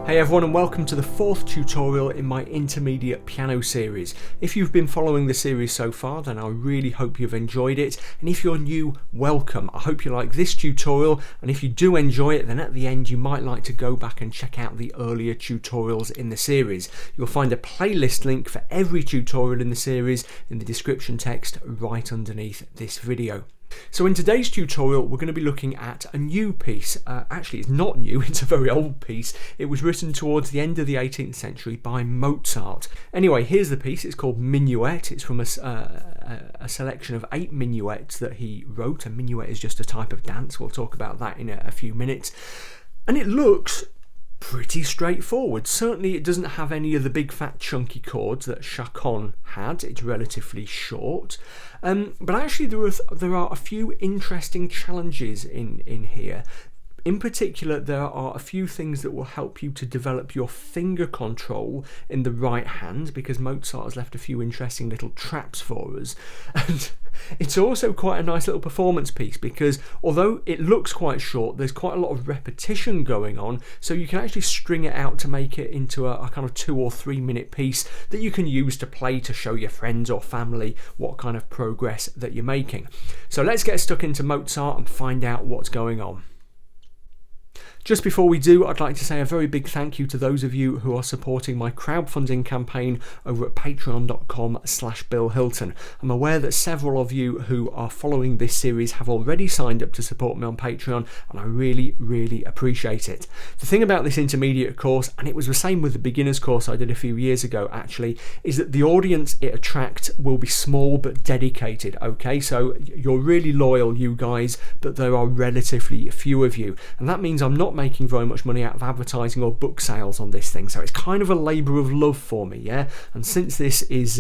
Hey everyone, and welcome to the fourth tutorial in my intermediate piano series. If you've been following the series so far, then I really hope you've enjoyed it, and if you're new, welcome. I hope you like this tutorial, and if you do enjoy it, then at the end you might like to go back and check out the earlier tutorials in the series. You'll find a playlist link for every tutorial in the series in the description text right underneath this video. So in today's tutorial we're going to be looking at a new piece. Actually, it's not new, it's a very old piece. It was written towards the end of the 18th century by Mozart. Anyway, here's the piece. It's called Minuet. It's from a selection of 8 minuets that he wrote. A minuet is just a type of dance. We'll talk about that in a few minutes. And it looks pretty straightforward. Certainly it doesn't have any of the big fat chunky chords that Chacon had. It's relatively short, but actually there are a few interesting challenges in here. In particular, there are a few things that will help you to develop your finger control in the right hand, because Mozart has left a few interesting little traps for us. And it's also quite a nice little performance piece, because although it looks quite short, there's quite a lot of repetition going on, so you can actually string it out to make it into a kind of 2 or 3 minute piece that you can use to play to show your friends or family what kind of progress that you're making. So let's get stuck into Mozart and find out what's going on. Just before we do, I'd like to say a very big thank you to those of you who are supporting my crowdfunding campaign over at patreon.com/BillHilton. I'm aware that several of you who are following this series have already signed up to support me on Patreon, and I really appreciate it. The thing about this intermediate course, and it was the same with the beginner's course I did a few years ago actually, is that the audience it attracts will be small but dedicated, okay? So you're really loyal, you guys, but there are relatively few of you, and that means I'm not making very much money out of advertising or book sales on this thing, so it's kind of a labour of love for me, yeah. And since this is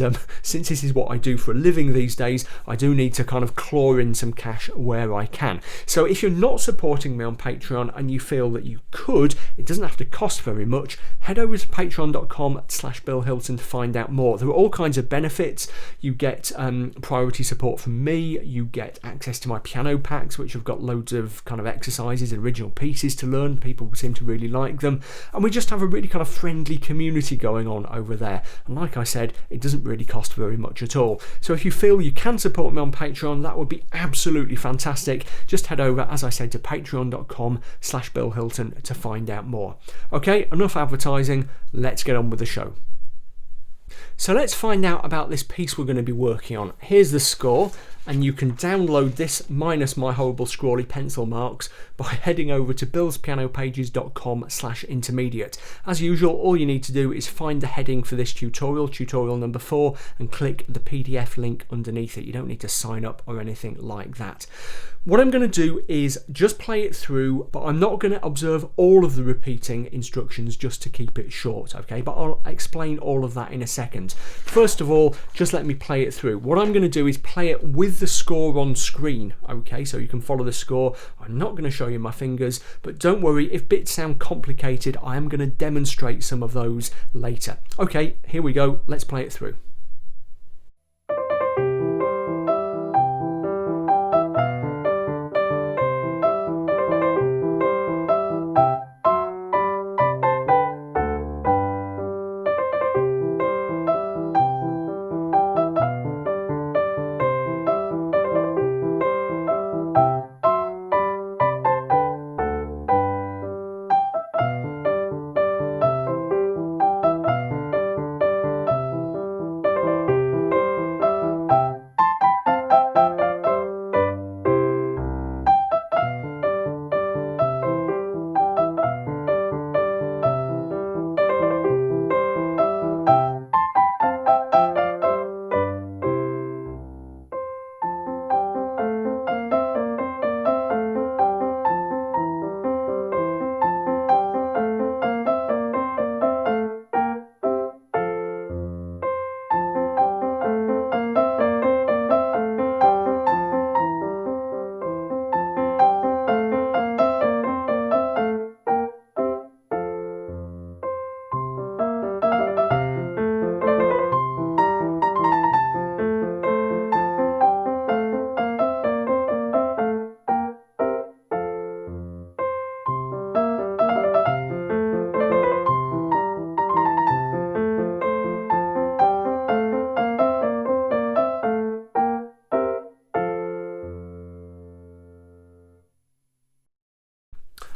what I do for a living these days, I do need to kind of claw in some cash where I can. So if you're not supporting me on Patreon and you feel that you could, it doesn't have to cost very much. Head over to patreon.com/BillHilton to find out more. There are all kinds of benefits. You get priority support from me. You get access to my piano packs, which have got loads of kind of exercises and original pieces to learn. People seem to really like them, and we just have a really kind of friendly community going on over there, and like I said, it doesn't really cost very much at all. So if you feel you can support me on Patreon, that would be absolutely fantastic. Just head over, as I said, to patreon.com/BillHilton to find out more. Okay, enough advertising, let's get on with the show. So let's find out about this piece we're going to be working on. Here's the score, and you can download this minus my horrible scrawly pencil marks by heading over to billspianopages.com/intermediate. As usual, all you need to do is find the heading for this tutorial number 4, and click the PDF link underneath it. You don't need to sign up or anything like that. What I'm going to do is just play it through, but I'm not going to observe all of the repeating instructions just to keep it short, okay? But I'll explain all of that in a second. First of all, just let me play it through. What I'm going to do is play it with the score on screen, okay? So you can follow the score. I'm not going to show you my fingers, but don't worry, if bits sound complicated, I am going to demonstrate some of those later. Okay, here we go. Let's play it through.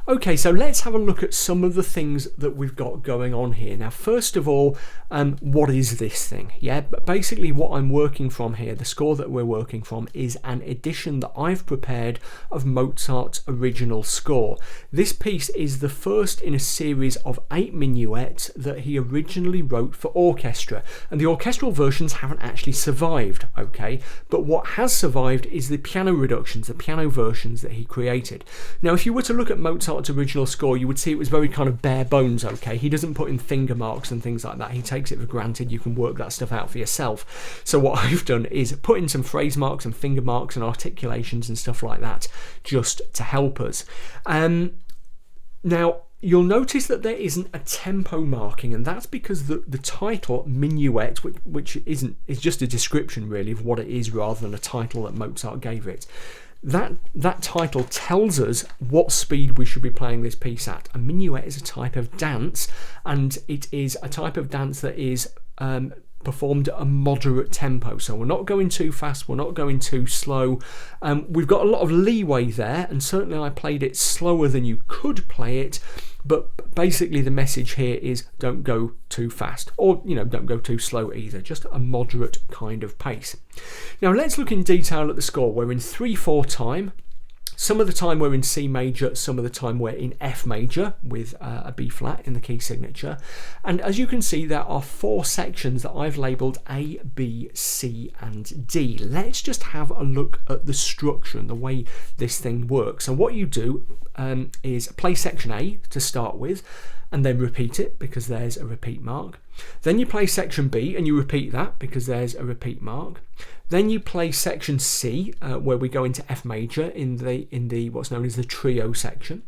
Okay, so let's have a look at some of the things that we've got going on here. Now, first of all, what is this thing? Yeah, but basically what I'm working from here, the score that we're working from, is an edition that I've prepared of Mozart's original score. This piece is the first in a series of 8 minuets that he originally wrote for orchestra, and the orchestral versions haven't actually survived, okay? But what has survived is the piano reductions, the piano versions that he created. Now, if you were to look at Mozart's original score, you would see it was very kind of bare bones, okay? He doesn't put in finger marks and things like that. He takes it for granted. You can work that stuff out for yourself. So what I've done is put in some phrase marks and finger marks and articulations and stuff like that just to help us. Now, you'll notice that there isn't a tempo marking, and that's because the title minuet, which is just a description really of what it is rather than a title that Mozart gave it. That title tells us what speed we should be playing this piece at. A minuet is a type of dance, and it is a type of dance that is performed at a moderate tempo. So we're not going too fast, we're not going too slow. We've got a lot of leeway there, and certainly I played it slower than you could play it. But basically the message here is don't go too fast, or don't go too slow either, just a moderate kind of pace. Now let's look in detail at the score. We're in 3/4 time. Some of the time we're in C major, some of the time we're in F major with a B flat in the key signature. And as you can see, there are 4 sections that I've labelled A, B, C and D. Let's just have a look at the structure and the way this thing works. And what you do is play section A to start with, and then repeat it because there's a repeat mark. Then you play section B and you repeat that because there's a repeat mark. Then you play section C, where we go into F major in the what's known as the trio section,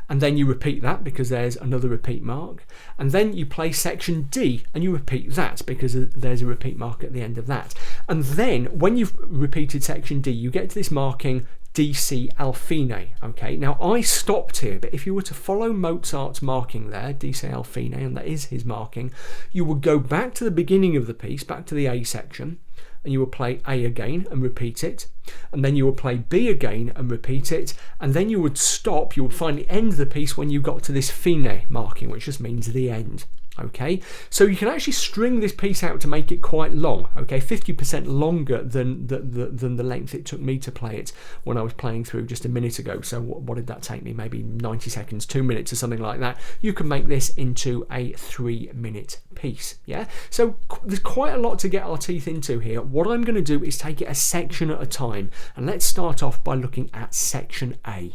and then you repeat that because there's another repeat mark. And then you play section D and you repeat that because there's a repeat mark at the end of that. And then when you've repeated section D, you get to this marking DC al fine. Okay, now I stopped here, but if you were to follow Mozart's marking there, DC al fine, and that is his marking, you would go back to the beginning of the piece, back to the A section, and you will play A again and repeat it, and then you will play B again and repeat it, and then you would stop, you would finally end the piece when you got to this fine marking, which just means the end. Okay, so you can actually string this piece out to make it quite long, okay, 50% longer than the length it took me to play it when I was playing through just a minute ago. So what did that take me? Maybe 90 seconds, 2 minutes or something like that. You can make this into a 3-minute piece, yeah? So there's quite a lot to get our teeth into here. What I'm going to do is take it a section at a time, and let's start off by looking at section A.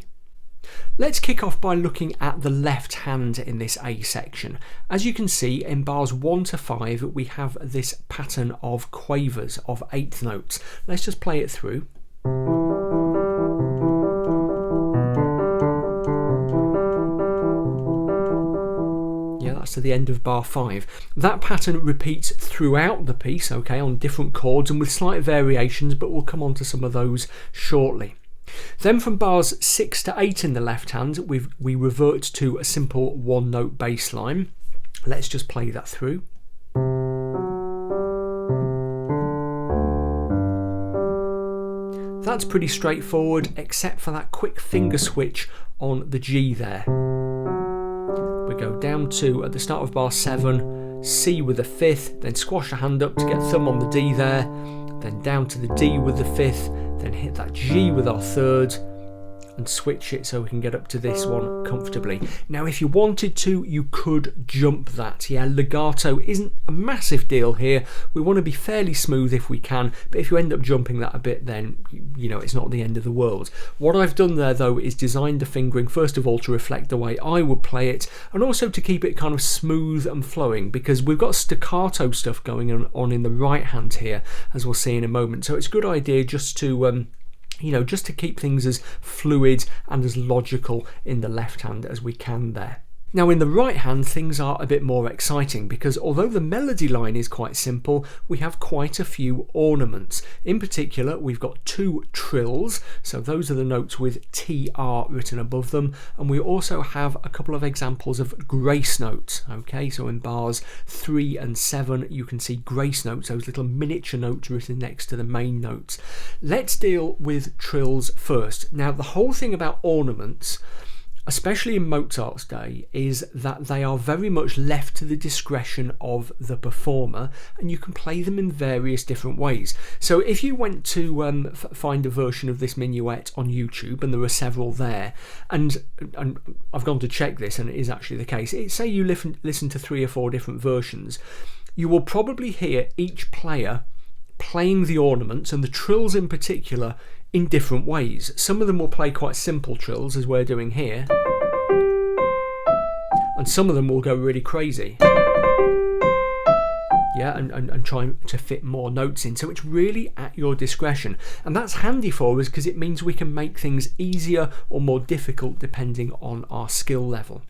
Let's kick off by looking at the left hand in this A section. As you can see, in bars 1 to 5 we have this pattern of quavers, of 8th notes. Let's just play it through. Yeah, that's to the end of bar 5. That pattern repeats throughout the piece, okay, on different chords and with slight variations, but we'll come on to some of those shortly. Then from bars 6 to 8 in the left hand, we revert to a simple 1-note bass line. Let's just play that through. That's pretty straightforward, except for that quick finger switch on the G there. We go down to, at the start of bar 7, C with the 5th, then squash a hand up to get thumb on the D there, then down to the D with the 5th, then hit that G with our 3rd and switch it so we can get up to this one comfortably. Now if you wanted to, you could jump that. Yeah, legato isn't a massive deal here. We want to be fairly smooth if we can, but if you end up jumping that a bit, then it's not the end of the world. What I've done there though is designed the fingering first of all to reflect the way I would play it, and also to keep it kind of smooth and flowing, because we've got staccato stuff going on in the right hand here, as we'll see in a moment. So it's a good idea just to just to keep things as fluid and as logical in the left hand as we can there. Now in the right hand things are a bit more exciting, because although the melody line is quite simple, we have quite a few ornaments. In particular, we've got 2 trills, so those are the notes with TR written above them, and we also have a couple of examples of grace notes. Okay, so in bars 3 and 7 you can see grace notes, those little miniature notes written next to the main notes. Let's deal with trills first. Now the whole thing about ornaments, especially in Mozart's day, is that they are very much left to the discretion of the performer, and you can play them in various different ways. So if you went to find a version of this minuet on YouTube, and there are several there, and I've gone to check this, and it is actually the case. Say you listen to 3 or 4 different versions, you will probably hear each player playing the ornaments, and the trills in particular, in different ways. Some of them will play quite simple trills, as we're doing here, and some of them will go really crazy, yeah, and try to fit more notes in. So it's really at your discretion, and that's handy for us because it means we can make things easier or more difficult depending on our skill level.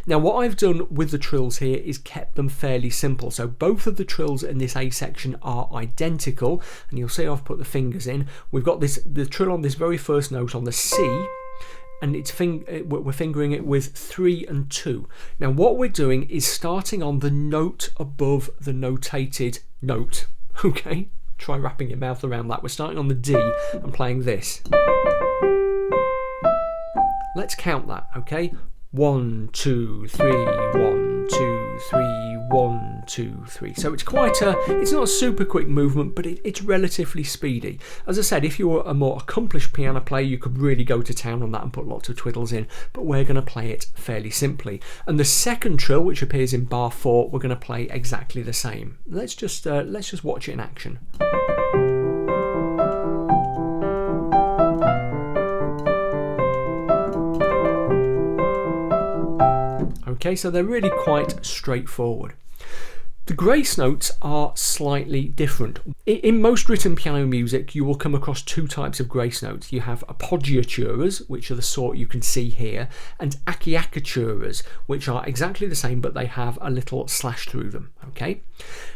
Now, what I've done with the trills here is kept them fairly simple. So both of the trills in this A section are identical, and you'll see I've put the fingers in. We've got the trill on this very first note on the C, and we're fingering it with 3 and 2. Now, what we're doing is starting on the note above the notated note. Okay, try wrapping your mouth around that. We're starting on the D and playing this. Let's count that, okay? 1, 2, 3, 1, 2, 3, 1, 2, 3. So it's it's not a super quick movement, but it's relatively speedy. As I said, if you're a more accomplished piano player, you could really go to town on that and put lots of twiddles in, but we're going to play it fairly simply. And the second trill, which appears in bar 4, we're going to play exactly the same. Let's just watch it in action. Okay, so they're really quite straightforward. The grace notes are slightly different. In most written piano music, you will come across 2 types of grace notes. You have appoggiaturas, which are the sort you can see here, and acciaccaturas, which are exactly the same, but they have a little slash through them. Okay.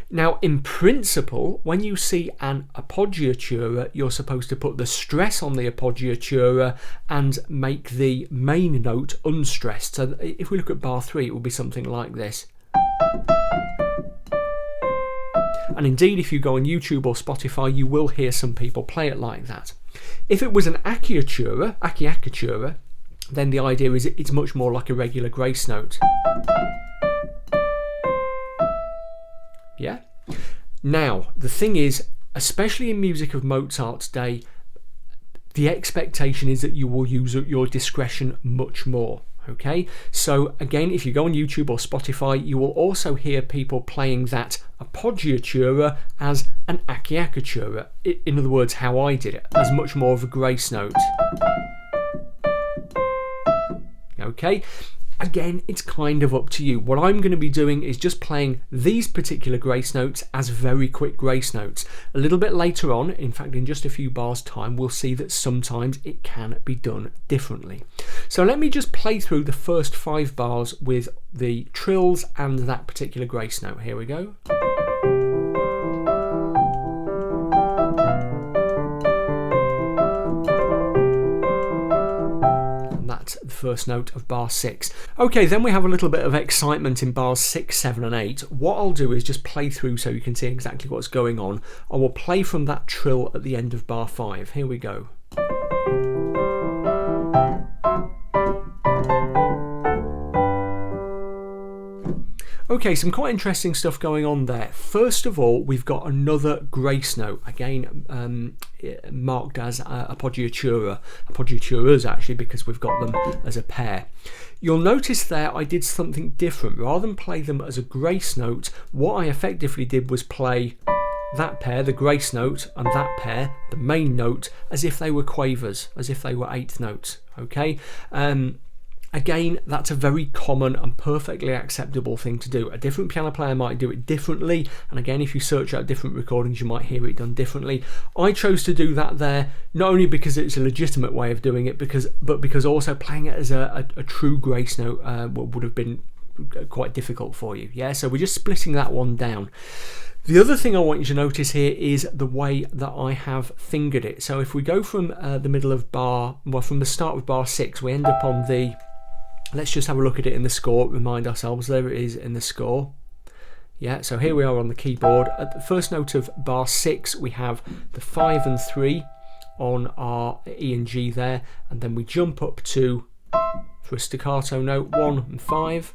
Now, in principle, when you see an appoggiatura, you're supposed to put the stress on the appoggiatura and make the main note unstressed. So if we look at bar 3, it will be something like this. And indeed, if you go on YouTube or Spotify, you will hear some people play it like that. If it was an acciaccatura, then the idea is it's much more like a regular grace note. Yeah. Now, the thing is, especially in music of Mozart's day, the expectation is that you will use your discretion much more. Okay, so again, if you go on YouTube or Spotify, you will also hear people playing that appoggiatura as an acciaccatura. In other words, how I did it, as much more of a grace note. Okay, again, it's kind of up to you. What I'm going to be doing is just playing these particular grace notes as very quick grace notes. A little bit later on, in fact in just a few bars time, we'll see that sometimes it can be done differently. So let me just play through the first 5 bars with the trills and that particular grace note. Here we go. The first note of bar 6. Okay, then we have a little bit of excitement in bars 6, 7 and 8. What I'll do is just play through so you can see exactly what's going on. I will play from that trill at the end of bar 5. Here we go. Okay, some quite interesting stuff going on there. First of all, we've got another grace note, again marked as appoggiaturas actually, because we've got them as a pair. You'll notice there I did something different. Rather than play them as a grace note, what I effectively did was play that pair, the grace note, and that pair, the main note, as if they were quavers, as if they were 8th notes. Okay. Again, that's a very common and perfectly acceptable thing to do. A different piano player might do it differently, and again, if you search out different recordings, you might hear it done differently. I chose to do that there, not only because it's a legitimate way of doing it, but because also playing it as a true grace note would have been quite difficult for you. Yeah, so we're just splitting that one down. The other thing I want you to notice here is the way that I have fingered it. So if we go from the middle of from the start of bar 6, we end up on the... Let's just have a look at it in the score, remind ourselves, there it is in the score. Yeah, so here we are on the keyboard. At the first note of bar 6, we have the 5 and 3 on our E and G there, and then we jump up to for a staccato note, 1 and 5.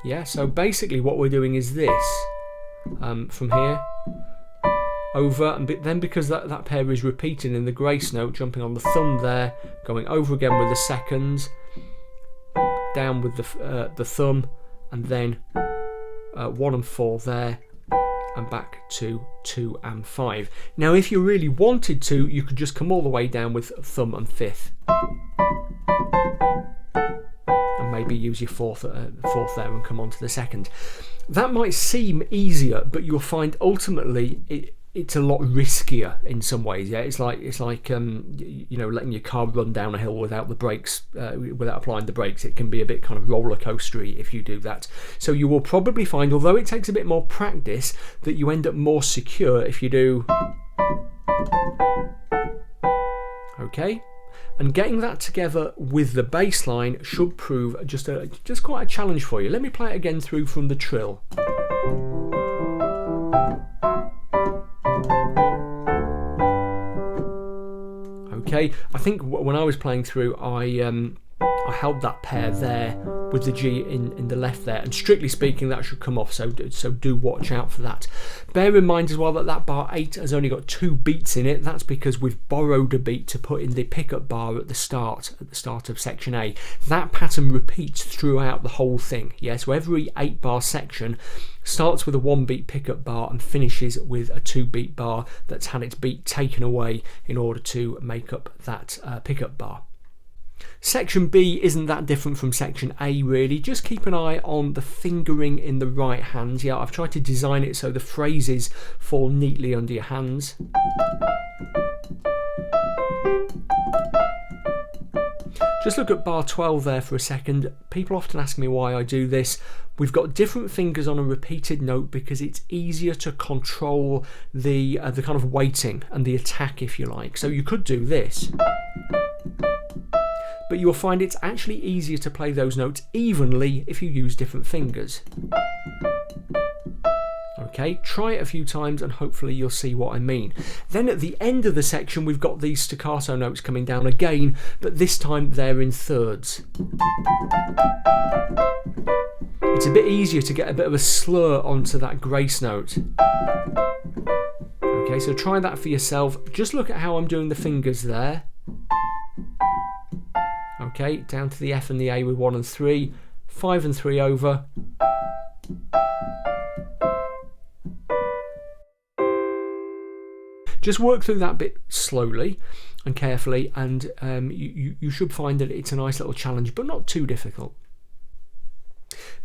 Yeah, so basically what we're doing is this, from here, over, and then because that pair is repeating in the grace note, jumping on the thumb there, going over again with the seconds, down with the thumb, and then 1 and 4 there, and back to 2 and 5. Now if you really wanted to, you could just come all the way down with thumb and 5th. And maybe use your fourth there and come on to the 2nd. That might seem easier, but you'll find ultimately it's a lot riskier in some ways. Yeah, it's like you know, letting your car run down a hill without the brakes, without applying the brakes. It can be a bit kind of roller coastery if you do that. So you will probably find, although it takes a bit more practice, that you end up more secure if you do. Okay, and getting that together with the bass line should prove just quite a challenge for you. Let me play it again through from the trill. Okay, I think when I was playing through, I held that pair there with the G in the left there, and strictly speaking that should come off, so do watch out for that. Bear in mind as well that bar 8 has only got 2 beats in it. That's because we've borrowed a beat to put in the pickup bar at the start of section A. That pattern repeats throughout the whole thing. Yeah, so every 8 bar section starts with a 1 beat pickup bar and finishes with a 2 beat bar that's had its beat taken away in order to make up that pickup bar. Section B isn't that different from section A really. Just keep an eye on the fingering in the right hand. Yeah, I've tried to design it so the phrases fall neatly under your hands. Just look at bar 12 there for a second. People often ask me why I do this. We've got different fingers on a repeated note because it's easier to control the kind of weighting and the attack, if you like. So you could do this, but you'll find it's actually easier to play those notes evenly if you use different fingers. Okay, try it a few times and hopefully you'll see what I mean. Then at the end of the section we've got these staccato notes coming down again, but this time they're in thirds. It's a bit easier to get a bit of a slur onto that grace note. Okay, so try that for yourself. Just look at how I'm doing the fingers there. Okay, down to the F and the A with 1 and 3, 5 and 3 over. Just work through that bit slowly and carefully, and you should find that it's a nice little challenge, but not too difficult.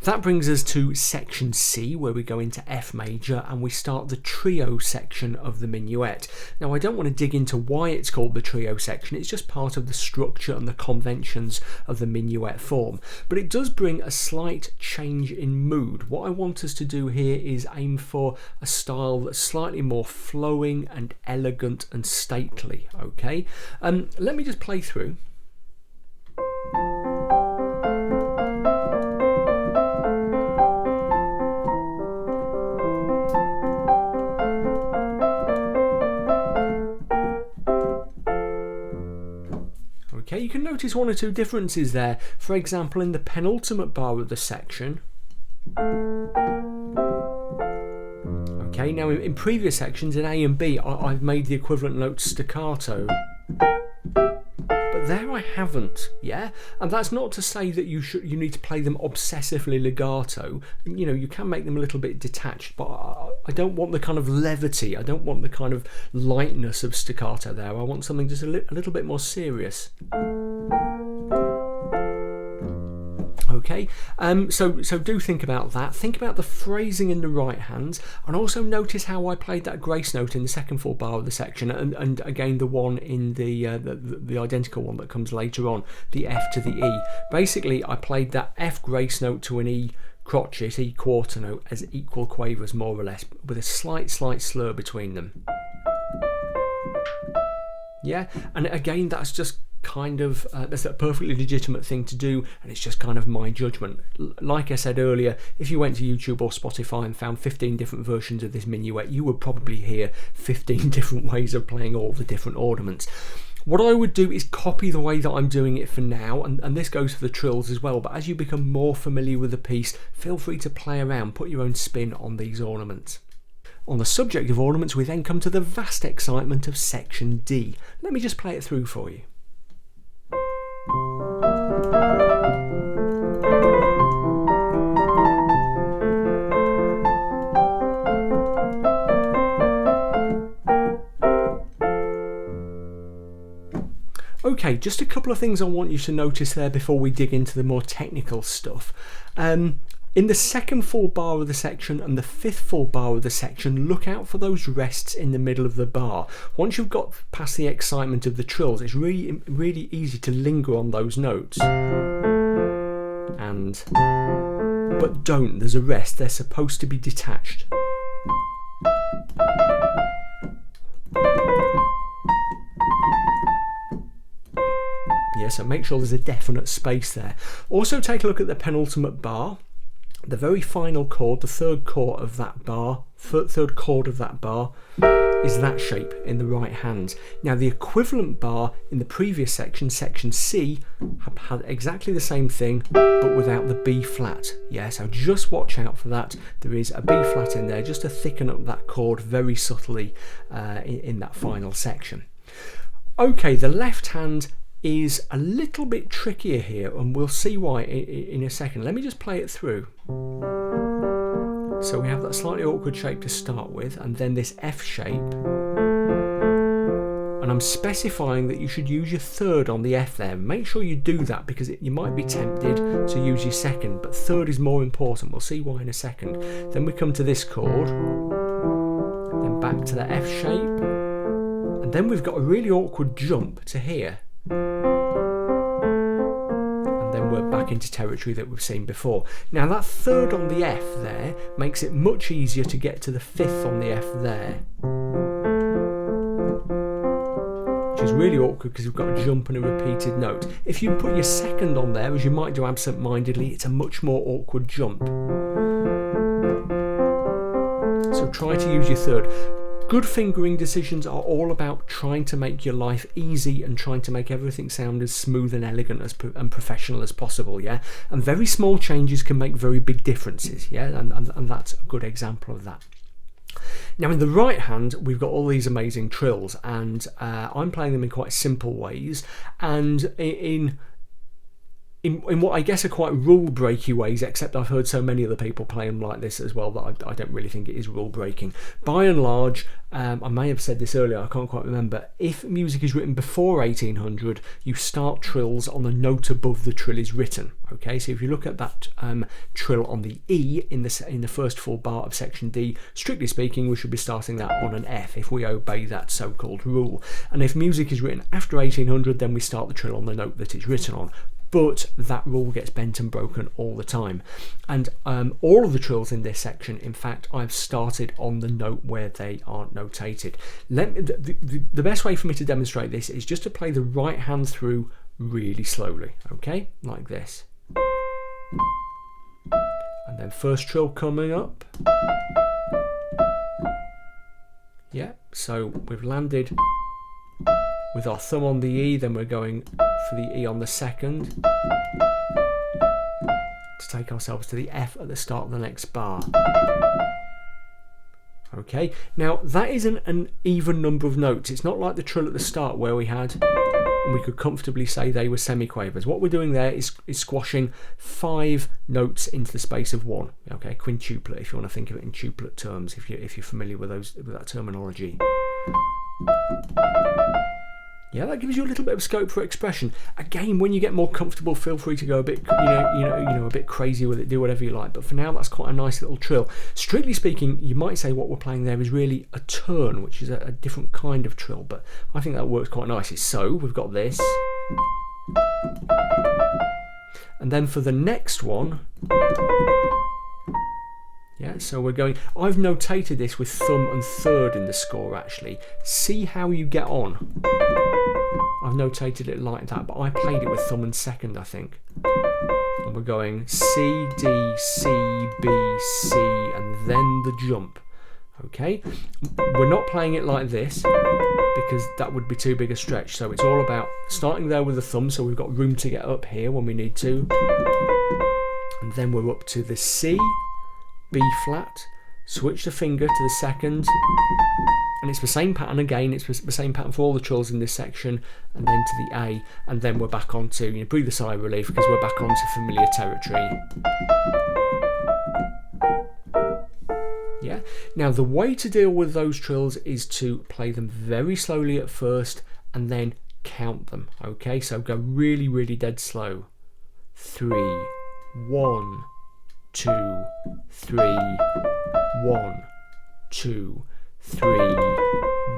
That brings us to section C, where we go into F major and we start the trio section of the minuet. Now I don't want to dig into why it's called the trio section, it's just part of the structure and the conventions of the minuet form. But it does bring a slight change in mood. What I want us to do here is aim for a style that's slightly more flowing and elegant and stately. Okay, let me just play through. Okay, you can notice 1 or 2 differences there. For example, in the penultimate bar of the section. Okay, now in previous sections, in A and B, I've made the equivalent notes staccato. But there I haven't, yeah? And that's not to say that you need to play them obsessively legato. You know, you can make them a little bit detached, but I don't want the kind of levity, I don't want the kind of lightness of staccato there. I want something just a little bit more serious. Okay, so do think about that. Think about the phrasing in the right hand, and also notice how I played that grace note in the second full bar of the section, and again the one in the identical one that comes later on, the F to the E. Basically, I played that F grace note to an E crotchet, E quarter note, as equal quavers more or less, with a slight slur between them. Yeah, and again that's just kind of that's a perfectly legitimate thing to do, and it's just kind of my judgment. Like I said earlier, if you went to YouTube or Spotify and found 15 different versions of this minuet, you would probably hear 15 different ways of playing all the different ornaments. What I would do is copy the way that I'm doing it for now, and this goes for the trills as well, but as you become more familiar with the piece, feel free to play around, put your own spin on these ornaments. On the subject of ornaments, we then come to the vast excitement of section D. Let me just play it through for you. Okay, just a couple of things I want you to notice there before we dig into the more technical stuff. In the second full bar of the section and the fifth full bar of the section, look out for those rests in the middle of the bar. Once you've got past the excitement of the trills, it's really easy to linger on those notes. But don't, there's a rest, they're supposed to be detached. Yeah, so make sure there's a definite space there. Also take a look at the penultimate bar. The very final chord, the third chord of that bar, is that shape in the right hand. Now the equivalent bar in the previous section, section C, had exactly the same thing but without the B flat. Yeah, so just watch out for that. There is a B flat in there just to thicken up that chord very subtly in that final section. Okay, the left hand is a little bit trickier here, and we'll see why in a second. Let me just play it through. So we have that slightly awkward shape to start with, and then this F shape, and I'm specifying that you should use your third on the F there. Make sure you do that, because you might be tempted to use your second, but third is more important. We'll see why in a second. Then we come to this chord, then back to the F shape, and then we've got a really awkward jump to here. And then we're back into territory that we've seen before. Now that third on the F there makes it much easier to get to the fifth on the F there, which is really awkward because we've got a jump and a repeated note. If you put your second on there, as you might do absent-mindedly, it's a much more awkward jump. So try to use your third. Good fingering decisions are all about trying to make your life easy and trying to make everything sound as smooth and elegant and professional as possible, yeah? And very small changes can make very big differences, yeah? And that's a good example of that. Now in the right hand, we've got all these amazing trills, and I'm playing them in quite simple ways, and in what I guess are quite rule-breaky ways, except I've heard so many other people play them like this as well that I don't really think it is rule-breaking. By and large, I may have said this earlier, I can't quite remember, if music is written before 1800, you start trills on the note above the trill is written. Okay, so if you look at that trill on the E in the first full bar of section D, strictly speaking, we should be starting that on an F if we obey that so-called rule. And if music is written after 1800, then we start the trill on the note that it's written on. But that rule gets bent and broken all the time. And all of the trills in this section, in fact, I've started on the note where they are notated. The best way for me to demonstrate this is just to play the right hand through really slowly, okay? Like this. And then first trill coming up. Yeah, so we've landed with our thumb on the E, then we're going for the E on the second to take ourselves to the F at the start of the next bar. Okay, now that isn't an even number of notes. It's not like the trill at the start where we could comfortably say they were semiquavers. What we're doing there is squashing 5 notes into the space of 1. Okay, quintuplet if you want to think of it in tuplet terms, if you're familiar with that terminology. Yeah, that gives you a little bit of scope for expression. Again, when you get more comfortable, feel free to go a bit, a bit crazy with it. Do whatever you like. But for now, that's quite a nice little trill. Strictly speaking, you might say what we're playing there is really a turn, which is a different kind of trill. But I think that works quite nicely. So we've got this, and then for the next one. Yeah, so we're going, I've notated this with thumb and third in the score actually. See how you get on. I've notated it like that, but I played it with thumb and second, I think. And we're going C, D, C, B, C, and then the jump. Okay, we're not playing it like this because that would be too big a stretch. So it's all about starting there with the thumb, so we've got room to get up here when we need to. And then we're up to the C, B flat, switch the finger to the second, and it's the same pattern again. It's the same pattern for all the trills in this section, and then to the A, and then we're back onto, you know, breathe a sigh of relief because we're back onto familiar territory. Yeah. Now the way to deal with those trills is to play them very slowly at first and then count them. Okay, so go really, really dead slow. 3, 1, 2, 3, 1, 2, 3,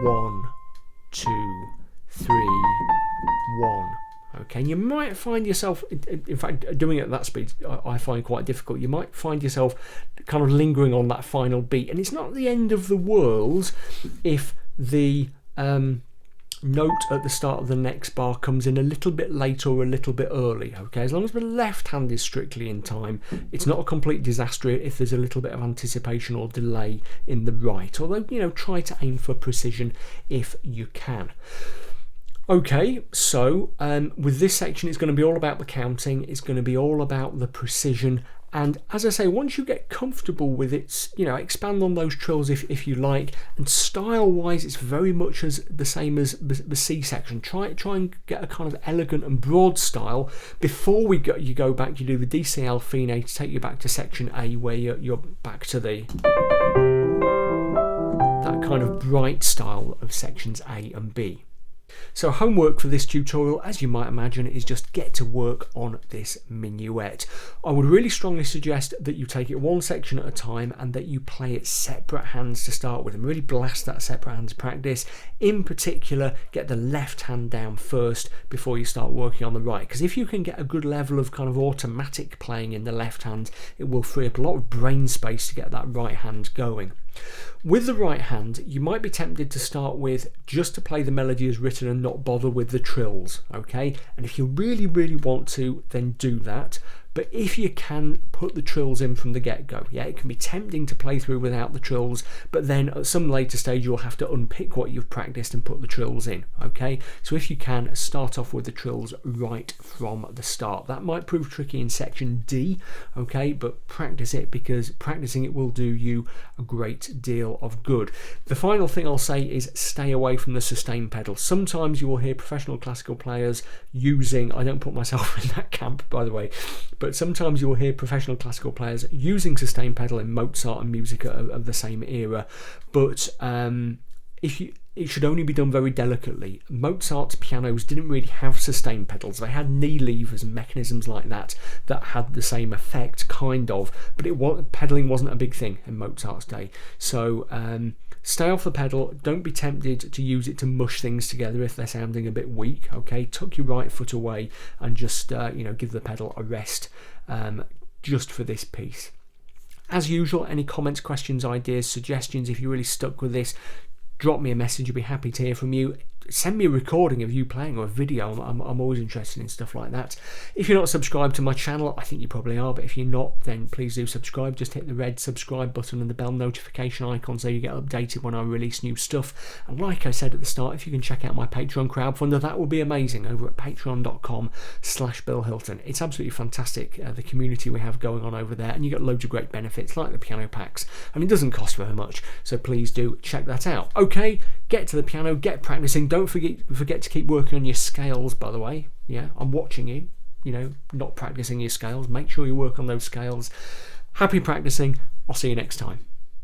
1, 2, 3, 1. Okay, and you might find yourself, in fact, doing it at that speed, I find quite difficult. You might find yourself kind of lingering on that final beat, and it's not the end of the world if the note at the start of the next bar comes in a little bit late or a little bit early. Okay, as long as the left hand is strictly in time, it's not a complete disaster if there's a little bit of anticipation or delay in the right. Although, you know, try to aim for precision if you can. Okay, so with this section, it's going to be all about the counting. It's going to be all about the precision. And as I say, once you get comfortable with it, you know, expand on those trills if you like. And style-wise, it's very much the same as the C section. Try and get a kind of elegant and broad style before you go back. You do the D, C, L, fine to take you back to section A, where you're back to that kind of bright style of sections A and B. So homework for this tutorial, as you might imagine, is just get to work on this minuet. I would really strongly suggest that you take it one section at a time and that you play it separate hands to start with and really blast that separate hands practice. In particular, get the left hand down first before you start working on the right, because if you can get a good level of kind of automatic playing in the left hand, it will free up a lot of brain space to get that right hand going. With the right hand, you might be tempted to start with just to play the melody as written and not bother with the trills, okay? And if you really, really want to, then do that. But if you can, put the trills in from the get-go. Yeah, it can be tempting to play through without the trills, but then at some later stage you'll have to unpick what you've practiced and put the trills in, okay? So if you can, start off with the trills right from the start. That might prove tricky in section D, okay, but practice it, because practicing it will do you a great deal of good. The final thing I'll say is stay away from the sustain pedal. Sometimes you will hear professional classical players using, I don't put myself in that camp, by the way, but sometimes you will hear professional classical players using sustain pedal in Mozart and music of the same era, but it should only be done very delicately. Mozart's pianos didn't really have sustain pedals. They had knee levers and mechanisms like that had the same effect, kind of, but pedaling wasn't a big thing in Mozart's day. So stay off the pedal. Don't be tempted to use it to mush things together if they're sounding a bit weak. Okay, tuck your right foot away and just give the pedal a rest just for this piece. As usual, any comments, questions, ideas, suggestions, if you're really stuck with this, drop me a message. I'll be happy to hear from you. Send me a recording of you playing or a video. I'm always interested in stuff like that. If you're not subscribed to my channel, I think you probably are, but if you're not, then please do subscribe. Just hit the red subscribe button and the bell notification icon so you get updated when I release new stuff. And like I said at the start, if you can check out my Patreon crowdfunder, that would be amazing, over at patreon.com/Bill Hilton. It's absolutely fantastic, the community we have going on over there, and you get loads of great benefits like the piano packs, and it doesn't cost very much, so please do check that out. Okay, get to the piano, get practicing. Don't forget to keep working on your scales, by the way. Yeah, I'm watching you, not practicing your scales. Make sure you work on those scales. Happy practicing. I'll see you next time.